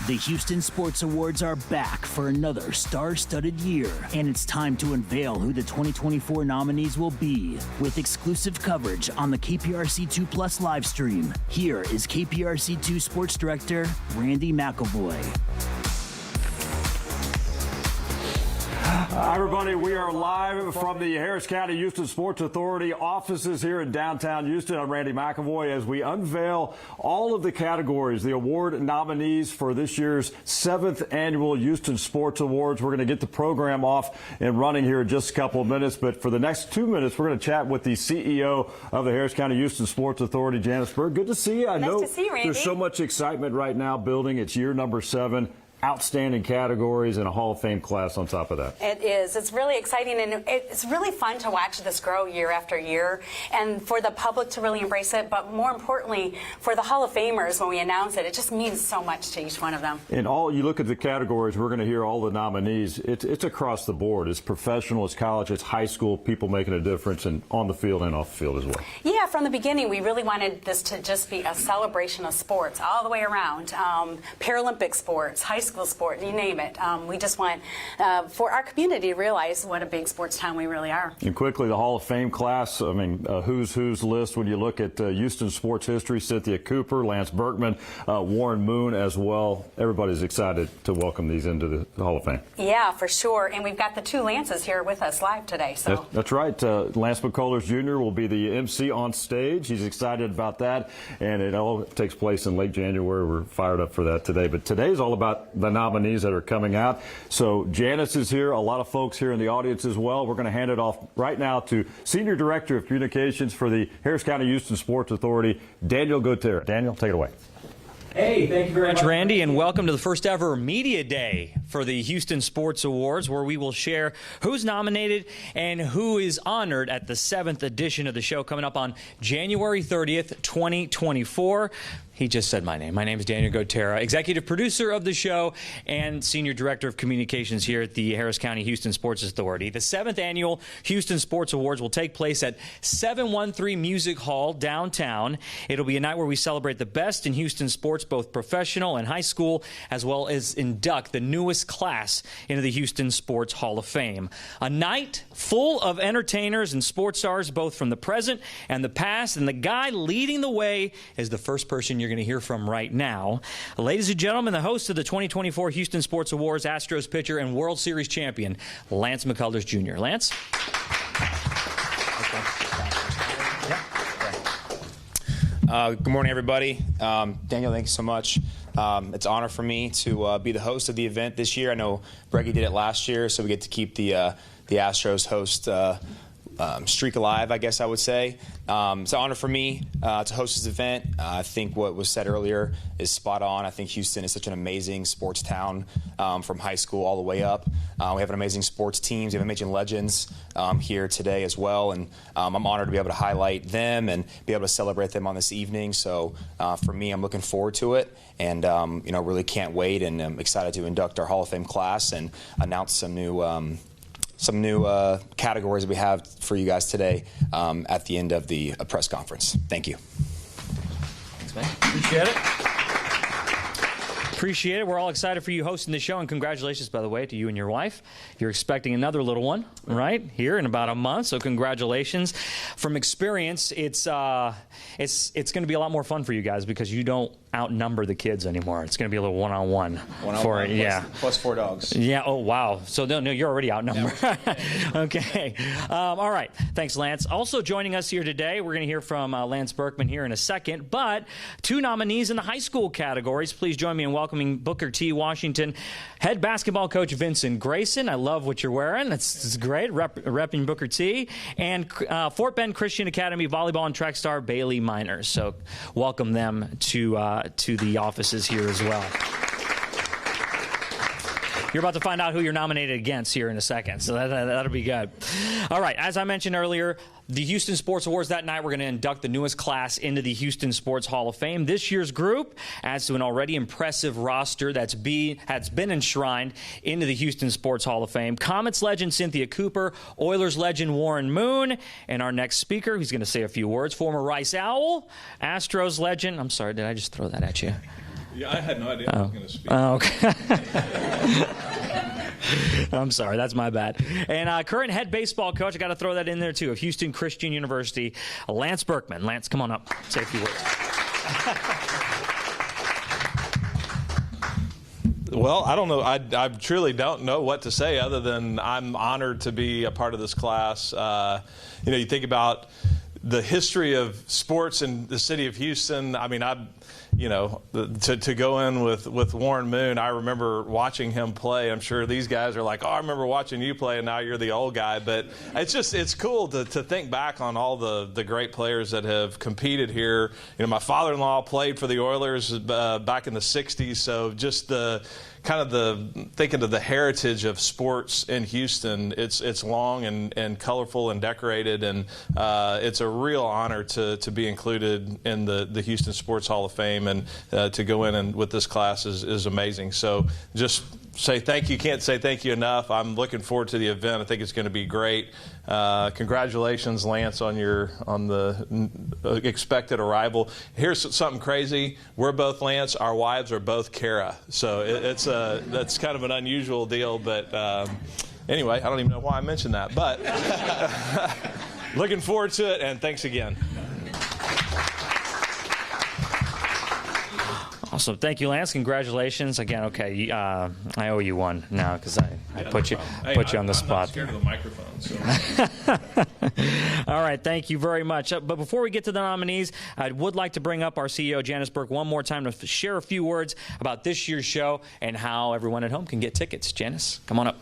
The Houston Sports Awards are back for another star-studded year, and it's time to unveil who the 2024 nominees will be with exclusive coverage on the KPRC2 Plus live stream. Here is KPRC2 Sports Director Randy McElvoy. Hi, everybody. We are live from the Harris County Houston Sports Authority offices here in downtown Houston. I'm Randy McElvoy as we unveil all of the categories, the award nominees for this year's 7th annual Houston Sports Awards. We're going to get the program off and running here in just a couple of minutes. But for the next 2 minutes, we're going to chat with the CEO of the Harris County Houston Sports Authority, Janice Berg. Good to see you. I know to see you, Randy. There's so much excitement right now building. It's year number 7. Outstanding categories and a Hall of Fame class on top of that. It is. It's really exciting, and it's really fun to watch this grow year after year, and for the public to really embrace it, but more importantly, for the Hall of Famers, when we announce it, it just means so much to each one of them. And you look at the categories, we're going to hear all the nominees. It's across the board. It's professional, it's college, it's high school, people making a difference, and on the field and off the field as well. Yeah, from the beginning, we really wanted this to just be a celebration of sports all the way around. Paralympic sports, high school sport, you name it. We just want for our community to realize what a big sports town we really are. And quickly, the Hall of Fame class, I mean, who's list when you look at Houston sports history, Cynthia Cooper, Lance Berkman, Warren Moon as well. Everybody's excited to welcome these into the Hall of Fame. Yeah, for sure. And we've got the 2 Lances here with us live today. So That's right. Lance McCullers Jr. will be the MC on stage. He's excited about that. And it all takes place in late January. We're fired up for that today. But today's all about the nominees that are coming out. So Janice is here, a lot of folks here in the audience as well. We're going to hand it off right now to Senior Director of Communications for the Harris County Houston Sports Authority, Daniel Gotera. Daniel, take it away. Hey, thank you very much, Randy, and welcome to the first ever Media Day for the Houston Sports Awards, where we will share who's nominated and who is honored at the 7th edition of the show coming up on January 30th, 2024. He just said my name. My name is Daniel Gotera, executive producer of the show and senior director of communications here at the Harris County Houston Sports Authority. The 7th annual Houston Sports Awards will take place at 713 Music Hall downtown. It'll be a night where we celebrate the best in Houston sports, both professional and high school, as well as induct the newest class into the Houston Sports Hall of Fame. A night full of entertainers and sports stars, both from the present and the past, and the guy leading the way is the first person you're going to hear from right now. Ladies and gentlemen, the host of the 2024 Houston Sports Awards, Astros pitcher and World Series champion, Lance McCullers Jr. Lance? Good morning, everybody. Daniel, thank you so much. It's an honor for me to be the host of the event this year. I know Breggy did it last year, so we get to keep the Astros host streak alive, I guess I would say. It's an honor for me to host this event. I think what was said earlier is spot on. I think Houston is such an amazing sports town from high school all the way up. We have an amazing sports teams. We have amazing legends here today as well. And I'm honored to be able to highlight them and be able to celebrate them on this evening. So for me, I'm looking forward to it and really can't wait. And I'm excited to induct our Hall of Fame class and announce some new categories we have for you guys today at the end of the press conference. Thank you. Thanks, man. Appreciate it. Appreciate it. We're all excited for you hosting the show, and congratulations, by the way, to you and your wife. You're expecting another little one, right, here in about a month, so congratulations. From experience, it's going to be a lot more fun for you guys because you don't outnumber the kids anymore. It's going to be a little one-on-one. One-on-one, yeah. Plus 4 dogs. Yeah, oh, wow. So, no, you're already outnumbered. Yeah. Okay. All right. Thanks, Lance. Also joining us here today, we're going to hear from Lance Berkman here in a second, but 2 nominees in the high school categories. Please join me in welcoming Booker T. Washington head basketball coach Vincent Grayson. I love what you're wearing. It's great, repping Booker T. And Fort Bend Christian Academy volleyball and track star Bailey Miners. So welcome them to the offices here as well. You're about to find out who you're nominated against here in a second, so that'll be good. All right, as I mentioned earlier, the Houston Sports Awards that night, we're going to induct the newest class into the Houston Sports Hall of Fame. This year's group adds to an already impressive roster has been enshrined into the Houston Sports Hall of Fame. Comets legend Cynthia Cooper, Oilers legend Warren Moon, and our next speaker, who's going to say a few words, former Rice Owl, Astros legend, I'm sorry, did I just throw that at you? Yeah, I had no idea I was going to speak. Oh, okay. I'm sorry, that's my bad. And current head baseball coach, I got to throw that in there too, of Houston Christian University, Lance Berkman. Lance, come on up, say a few words. Well, I don't know. I truly don't know what to say other than I'm honored to be a part of this class. You think about the history of sports in the city of Houston. I mean, to go in with Warren Moon, I remember watching him play. I'm sure these guys are like, oh, I remember watching you play, and now you're the old guy. But it's cool to think back on all the great players that have competed here. My father-in-law played for the Oilers back in the 60s, so just thinking of the heritage of sports in Houston, it's long and colorful and decorated, and it's a real honor to be included in the Houston Sports Hall of Fame, and to go in and with this class is amazing. So just say thank you. Can't say thank you enough. I'm looking forward to the event. I think it's going to be great. Congratulations, Lance, on the expected arrival. Here's something crazy. We're both Lance. Our wives are both Kara. So that's kind of an unusual deal. But anyway, I don't even know why I mentioned that. But looking forward to it, and thanks again. Awesome. Thank you, Lance. Congratulations. Again, okay, I owe you one now because I put you on the spot. I'm not scared of the microphone. So. All right. Thank you very much. But before we get to the nominees, I would like to bring up our CEO, Janice Burke, one more time to share a few words about this year's show and how everyone at home can get tickets. Janice, come on up.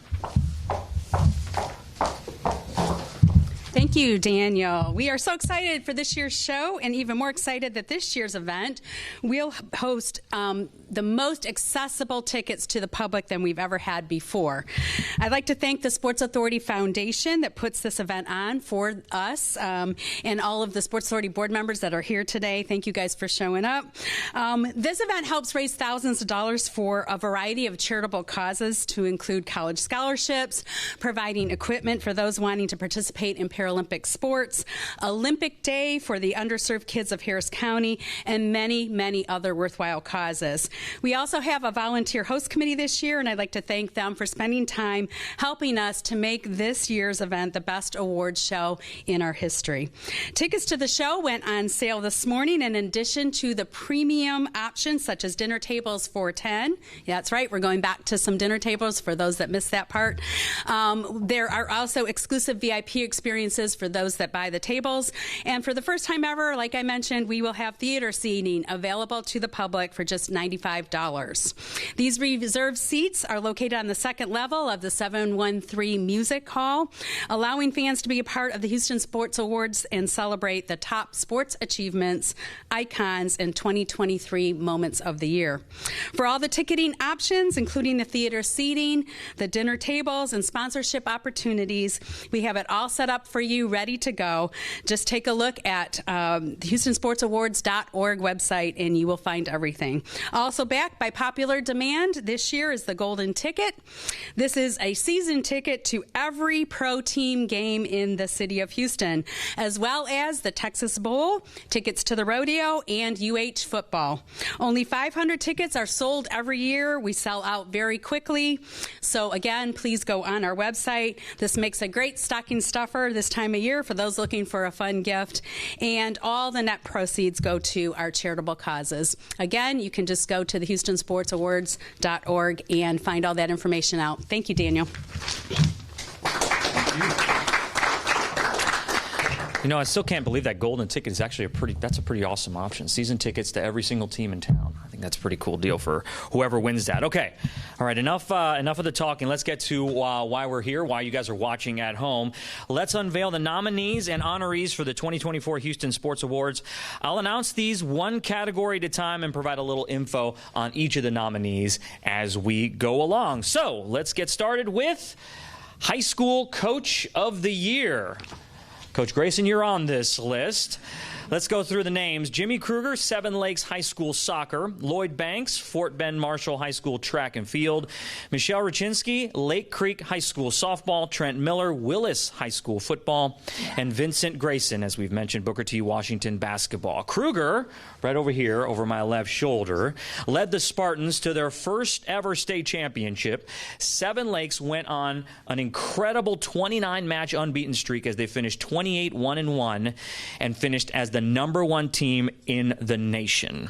Thank you, Daniel. We are so excited for this year's show, and even more excited that this year's event will host the most accessible tickets to the public than we've ever had before. I'd like to thank the Sports Authority Foundation that puts this event on for us, and all of the Sports Authority board members that are here today. Thank you guys for showing up. This event helps raise thousands of dollars for a variety of charitable causes, to include college scholarships, providing equipment for those wanting to participate in Paralympic sports, Olympic Day for the underserved kids of Harris County, and many, many other worthwhile causes. We also have a volunteer host committee this year, and I'd like to thank them for spending time helping us to make this year's event the best awards show in our history. Tickets to the show went on sale this morning, and in addition to the premium options such as dinner tables for $10. Yeah, that's right, we're going back to some dinner tables for those that missed that part. There are also exclusive VIP experiences for those that buy the tables. And for the first time ever, like I mentioned, we will have theater seating available to the public for just $95. These reserved seats are located on the second level of the 713 Music Hall, allowing fans to be a part of the Houston Sports Awards and celebrate the top sports achievements, icons, and 2023 moments of the year. For all the ticketing options, including the theater seating, the dinner tables, and sponsorship opportunities, we have it all set up for you, ready to go. Just take a look at the HoustonSportsAwards.org website, and you will find everything. Also back by popular demand this year is the Golden Ticket. This is a season ticket to every pro team game in the city of Houston, as well as the Texas Bowl, tickets to the rodeo, and UH football. Only 500 tickets are sold every year. We sell out very quickly. So again, please go on our website. This makes a great stocking stuffer this time of year for those looking for a fun gift. And all the net proceeds go to our charitable causes. Again, you can just go to the HoustonSportsAwards.org and find all that information out. Thank you, Daniel. I still can't believe that Golden Ticket is actually that's a pretty awesome option. Season tickets to every single team in town. I think that's a pretty cool deal for whoever wins that. Okay. All right. Enough of the talking. Let's get to why we're here, why you guys are watching at home. Let's unveil the nominees and honorees for the 2024 Houston Sports Awards. I'll announce these one category at a time and provide a little info on each of the nominees as we go along. So let's get started with High School Coach of the Year. Coach Grayson, you're on this list. Let's go through the names. Jimmy Kruger, Seven Lakes High School Soccer. Lloyd Banks, Fort Bend Marshall High School Track and Field. Michelle Rachinsky, Lake Creek High School Softball. Trent Miller, Willis High School Football. And Vincent Grayson, as we've mentioned, Booker T. Washington Basketball. Kruger, right over here, over my left shoulder, led the Spartans to their first ever state championship. Seven Lakes went on an incredible 29-match unbeaten streak as they finished 28-1-1 and finished as the #1 team in the nation.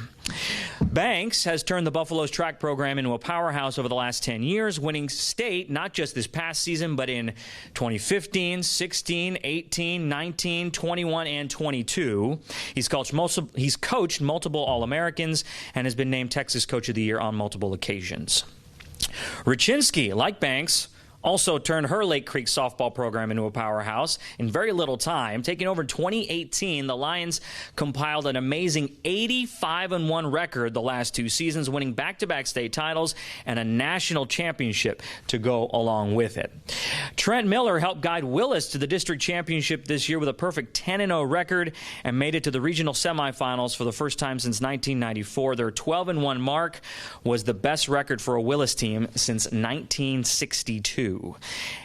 Banks has turned the Buffalo's track program into a powerhouse over the last 10 years, winning state not just this past season, but in 2015, 16, 18, 19, 21, and 22. He's coached multiple All-Americans and has been named Texas Coach of the Year on multiple occasions. Rachinsky, like Banks, also turned her Lake Creek softball program into a powerhouse in very little time. Taking over in 2018, the Lions compiled an amazing 85-1 record the last 2 seasons, winning back-to-back state titles and a national championship to go along with it. Trent Miller helped guide Willis to the district championship this year with a perfect 10-0 record and made it to the regional semifinals for the first time since 1994. Their 12-1 mark was the best record for a Willis team since 1962.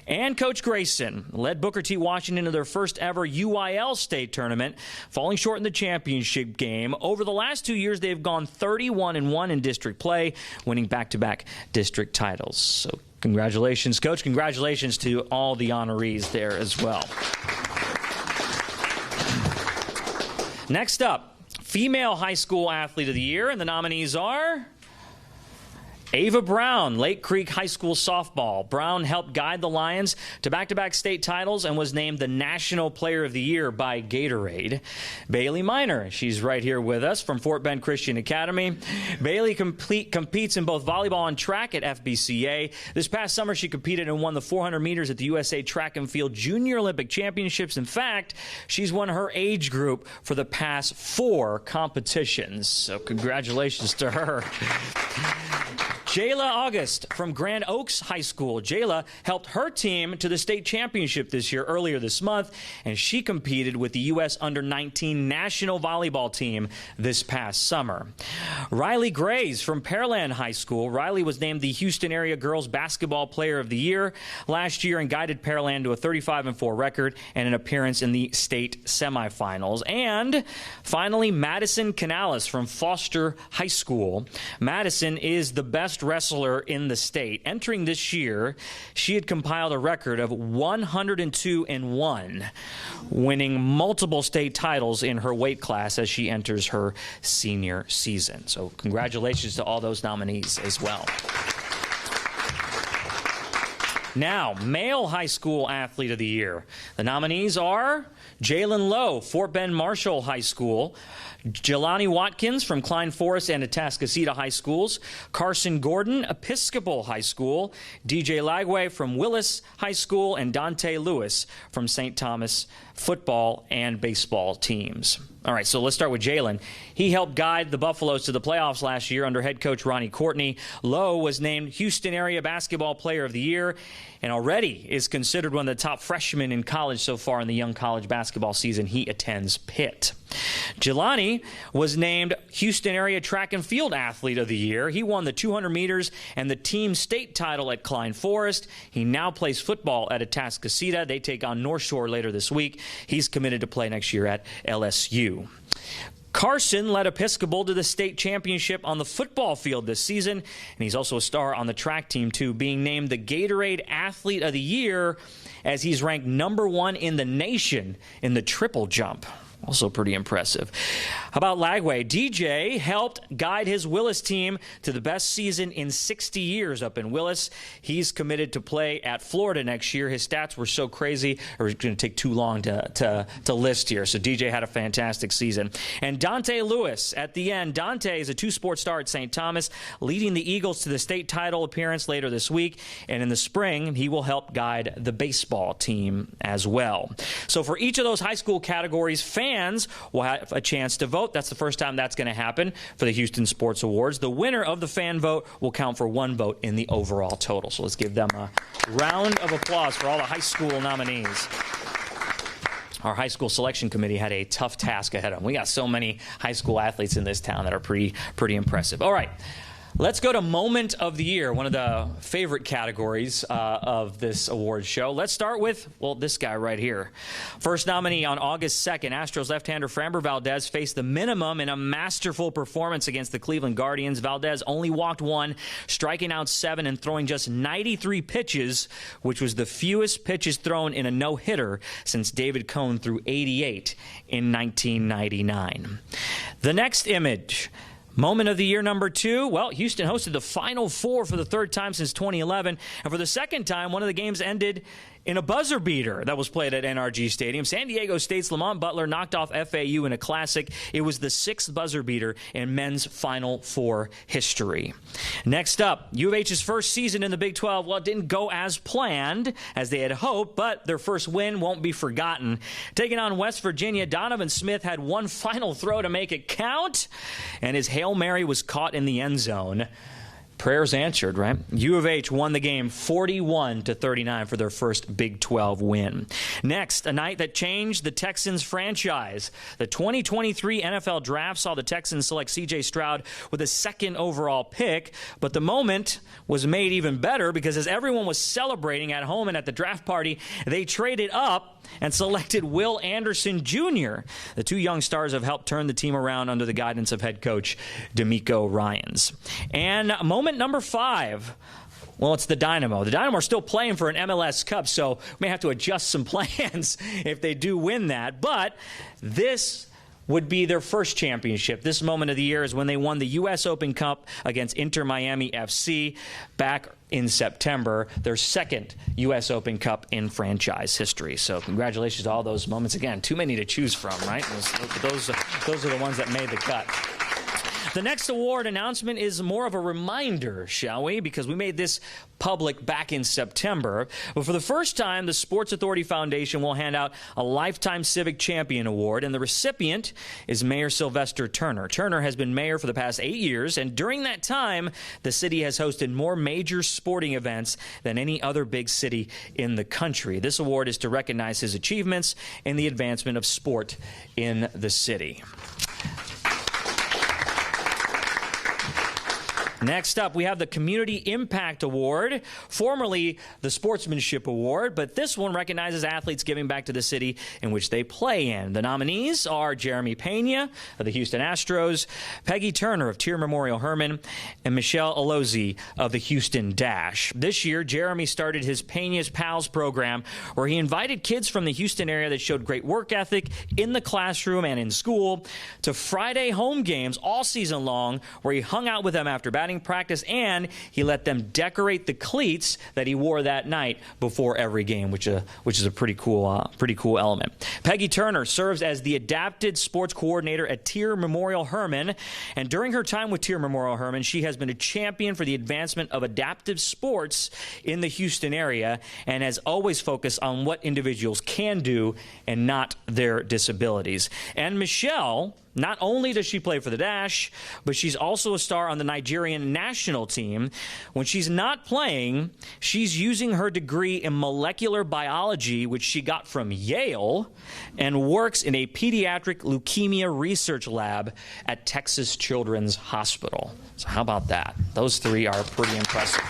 And Coach Grayson led Booker T. Washington to their first ever UIL state tournament, falling short in the championship game. Over the last 2 years, they've gone 31-1 in district play, winning back-to-back district titles. So congratulations, Coach. Congratulations to all the honorees there as well. Next up, Female High School Athlete of the Year, and the nominees are Ava Brown, Lake Creek High School Softball. Brown helped guide the Lions to back-to-back state titles and was named the National Player of the Year by Gatorade. Bailey Miner, she's right here with us from Fort Bend Christian Academy. Bailey competes in both volleyball and track at FBCA. This past summer, she competed and won the 400 meters at the USA Track and Field Junior Olympic Championships. In fact, she's won her age group for the past 4 competitions. So congratulations to her. Jayla August from Grand Oaks High School. Jayla helped her team to the state championship this year earlier this month, and she competed with the U.S. Under-19 national volleyball team this past summer. Riley Grays from Pearland High School. Riley was named the Houston Area Girls Basketball Player of the Year last year and guided Pearland to a 35-4 record and an appearance in the state semifinals. And finally, Madison Canales from Foster High School. Madison is the best wrestler in the state. Entering this year, she had compiled a record of 102-1, winning multiple state titles in her weight class as she enters her senior season. So congratulations to all those nominees as well. Now, Male High School Athlete of the Year. The nominees are Jalen Lowe, Fort Bend Marshall High School. Jelani Watkins from Klein Forest and Atascocita High Schools. Carson Gordon, Episcopal High School. DJ Lagway from Willis High School. And Dante Lewis from St. Thomas football and baseball teams. All right, so let's start with Jalen. He helped guide the Buffaloes to the playoffs last year under head coach Ronnie Courtney. Lowe was named Houston Area Basketball Player of the Year and already is considered one of the top freshmen in college so far in the young college basketball season. He attends Pitt. Jelani was named Houston Area Track and Field Athlete of the Year. He won the 200 meters and the team state title at Klein Forest. He now plays football at Atascocita. They take on North Shore later this week. He's committed to play next year at LSU. Carson led Episcopal to the state championship on the football field this season, and he's also a star on the track team, too, being named the Gatorade Athlete of the Year as he's ranked #1 in the nation in the triple jump. Also pretty impressive. How about Lagway? DJ helped guide his Willis team to the best season in 60 years up in Willis. He's committed to play at Florida next year. His stats were so crazy, or it's going to take too long to list here. So DJ had a fantastic season. And Dante Lewis at the end. Dante is a 2-sport star at St. Thomas, leading the Eagles to the state title appearance later this week. And in the spring, he will help guide the baseball team as well. So for each of those high school categories, fans will have a chance to vote. That's the first time that's going to happen for the Houston Sports Awards. The winner of the fan vote will count for 1 vote in the overall total. So let's give them a round of applause for all the high school nominees. our high school selection committee had a tough task ahead of them. We got so many high school athletes in this town that are pretty impressive. All right. Let's go to Moment of the Year, one of the favorite categories of this award show. Let's start with, well, this guy right here. First nominee on August 2nd, Astros left-hander Framber Valdez faced the minimum in a masterful performance against the Cleveland Guardians. Valdez only walked 1, striking out 7 and throwing just 93 pitches, which was the fewest pitches thrown in a no-hitter since David Cone threw 88 in 1999. The next image. Moment of the year number 2, well, Houston hosted the Final Four for the 3rd time since 2011. And for the 2nd time, one of the games ended in a buzzer beater that was played at NRG Stadium. San Diego State's Lamont Butler knocked off FAU in a classic. It was the 6th buzzer beater in men's Final Four history. Next up, U of H's first season in the Big 12. Well, it didn't go as planned, as they had hoped, but their first win won't be forgotten. Taking on West Virginia, Donovan Smith had one final throw to make it count, and his Hail Mary was caught in the end zone. Prayers answered, right? U of H won the game 41-39 for their first Big 12 win. Next, a night that changed the Texans franchise. The 2023 NFL Draft saw the Texans select C.J. Stroud with a 2nd overall pick, but the moment was made even better because as everyone was celebrating at home and at the draft party, they traded up and selected Will Anderson Jr. The 2 young stars have helped turn the team around under the guidance of head coach DeMeco Ryans. And moment number 5. Well, it's the Dynamo. The Dynamo are still playing for an MLS Cup, so we may have to adjust some plans if they do win that. But this would be their first championship. This moment of the year is when they won the U.S. Open Cup against Inter Miami FC back in September, their 2nd U.S. Open Cup in franchise history. So congratulations to all those moments. Again, too many to choose from, right? Those are the ones that made the cut. The next award announcement is more of a reminder, shall we? Because we made this public back in September. But for the first time, the Sports Authority Foundation will hand out a Lifetime Civic Champion Award, and the recipient is Mayor Sylvester Turner. Turner has been mayor for the past 8 years, and during that time, the city has hosted more major sporting events than any other big city in the country. This award is to recognize his achievements in the advancement of sport in the city. Next up, we have the Community Impact Award, formerly the Sportsmanship Award, but this one recognizes athletes giving back to the city in which they play in. The nominees are Jeremy Pena of the Houston Astros, Peggy Turner of Tier Memorial Herman, and Michelle Alozzi of the Houston Dash. This year, Jeremy started his Pena's Pals program, where he invited kids from the Houston area that showed great work ethic in the classroom and in school to Friday home games all season long, where he hung out with them after batting practice, and he let them decorate the cleats that he wore that night before every game, which is a pretty cool element. Peggy Turner serves as the adapted sports coordinator at Tier Memorial Herman, and during her time with Tier Memorial Herman, she has been a champion for the advancement of adaptive sports in the Houston area and has always focused on what individuals can do and not their disabilities. And Michelle, not only does she play for the Dash, but she's also a star on the Nigerian national team. When she's not playing, she's using her degree in molecular biology, which she got from Yale, and works in a pediatric leukemia research lab at Texas Children's Hospital. So how about that? Those 3 are pretty impressive.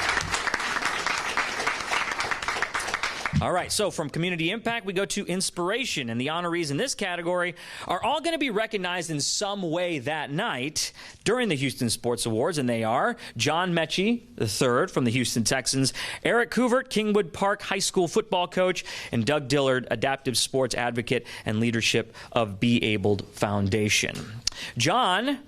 All right, so from community impact, we go to inspiration, and the honorees in this category are all going to be recognized in some way that night during the Houston Sports Awards, and they are John Mechie III from the Houston Texans, Eric Couvert, Kingwood Park High School football coach, and Doug Dillard, adaptive sports advocate and leadership of Be Abled Foundation. John,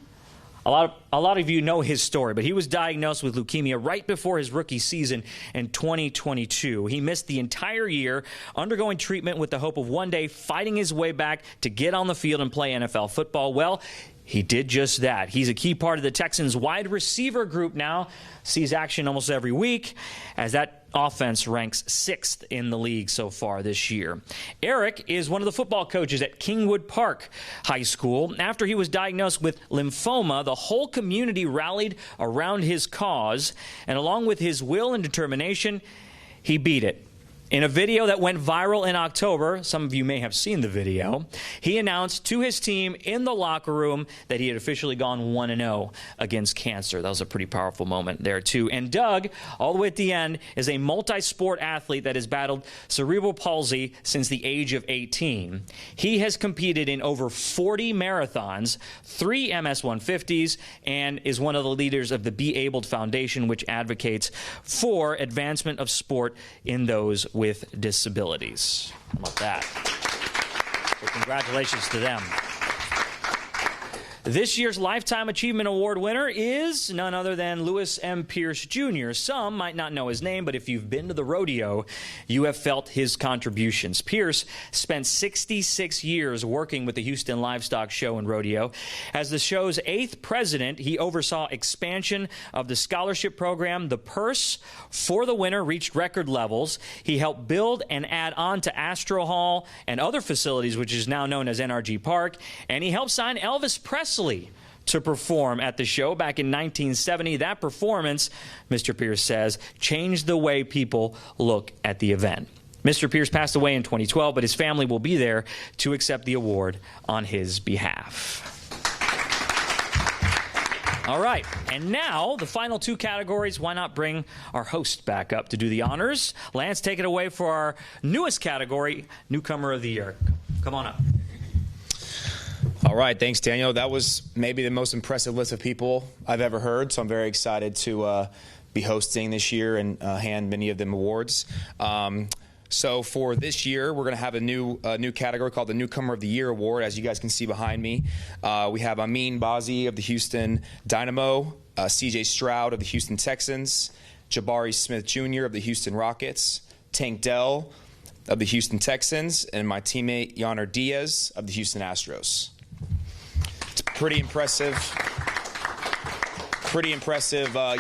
a lot of you know his story, but he was diagnosed with leukemia right before his rookie season in 2022. He missed the entire year, undergoing treatment with the hope of one day fighting his way back to get on the field and play NFL football. Well, he did just that. He's a key part of the Texans' wide receiver group now, sees action almost every week, as that offense ranks 6th in the league so far this year. Eric is one of the football coaches at Kingwood Park High School. After he was diagnosed with lymphoma, the whole community rallied around his cause, and along with his will and determination, he beat it. In a video that went viral in October, some of you may have seen the video, he announced to his team in the locker room that he had officially gone 1-0 against cancer. That was a pretty powerful moment there, too. And Doug, all the way at the end, is a multi-sport athlete that has battled cerebral palsy since the age of 18. He has competed in over 40 marathons, 3 MS-150s, and is one of the leaders of the Be Abled Foundation, which advocates for advancement of sport in those with disabilities. How about that? So congratulations to them. This year's Lifetime Achievement Award winner is none other than Lewis M. Pierce Jr. Some might not know his name, but if you've been to the rodeo, you have felt his contributions. Pierce spent 66 years working with the Houston Livestock Show and Rodeo. As the show's 8th president, he oversaw expansion of the scholarship program. The purse for the winner reached record levels. He helped build and add on to Astro Hall and other facilities, which is now known as NRG Park, and he helped sign Elvis Presley to perform at the show back in 1970. That performance, Mr. Pierce says, changed the way people look at the event. Mr. Pierce passed away in 2012, but his family will be there to accept the award on his behalf. All right, and now the final 2 categories. Why not bring our host back up to do the honors? Lance, take it away for our newest category, Newcomer of the Year. Come on up. All right, thanks, Daniel. That was maybe the most impressive list of people I've ever heard, so I'm very excited to be hosting this year and hand many of them awards. So for this year, we're going to have a new category called the Newcomer of the Year Award. As you guys can see behind me, we have Amin Bazi of the Houston Dynamo, C.J. Stroud of the Houston Texans, Jabari Smith Jr. of the Houston Rockets, Tank Dell of the Houston Texans, and my teammate Yonner Diaz of the Houston Astros. It's pretty impressive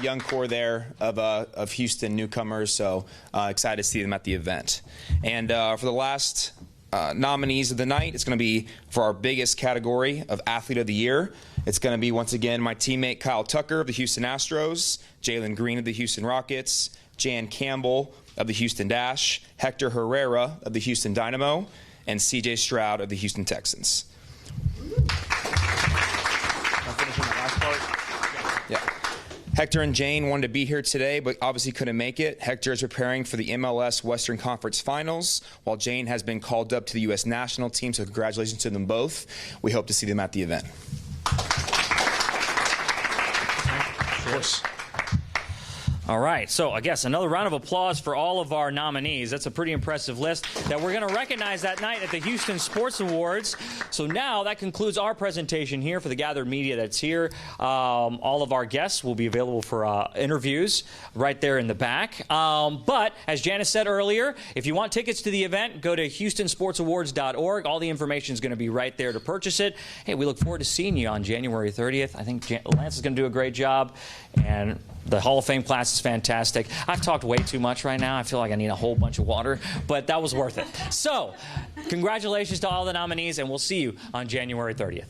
young core there of Houston newcomers, so excited to see them at the event. And for the last nominees of the night, it's going to be for our biggest category of Athlete of the Year. It's going to be, once again, my teammate Kyle Tucker of the Houston Astros, Jalen Green of the Houston Rockets, Jan Campbell of the Houston Dash, Hector Herrera of the Houston Dynamo, and C.J. Stroud of the Houston Texans. Yeah. Hector and Jane wanted to be here today, but obviously couldn't make it. Hector is preparing for the MLS Western Conference Finals, while Jane has been called up to the U.S. national team, so congratulations to them both. We hope to see them at the event. Of course. All right, so I guess another round of applause for all of our nominees. That's a pretty impressive list that we're going to recognize that night at the Houston Sports Awards. So now that concludes our presentation here for the gathered media that's here. All of our guests will be available for interviews right there in the back. But as Janice said earlier, if you want tickets to the event, go to HoustonSportsAwards.org. All the information is going to be right there to purchase it. Hey, we look forward to seeing you on January 30th. I think Lance is going to do a great job, and the Hall of Fame class is fantastic. I've talked way too much right now. I feel like I need a whole bunch of water, but that was worth it. So, congratulations to all the nominees, and we'll see you on January 30th.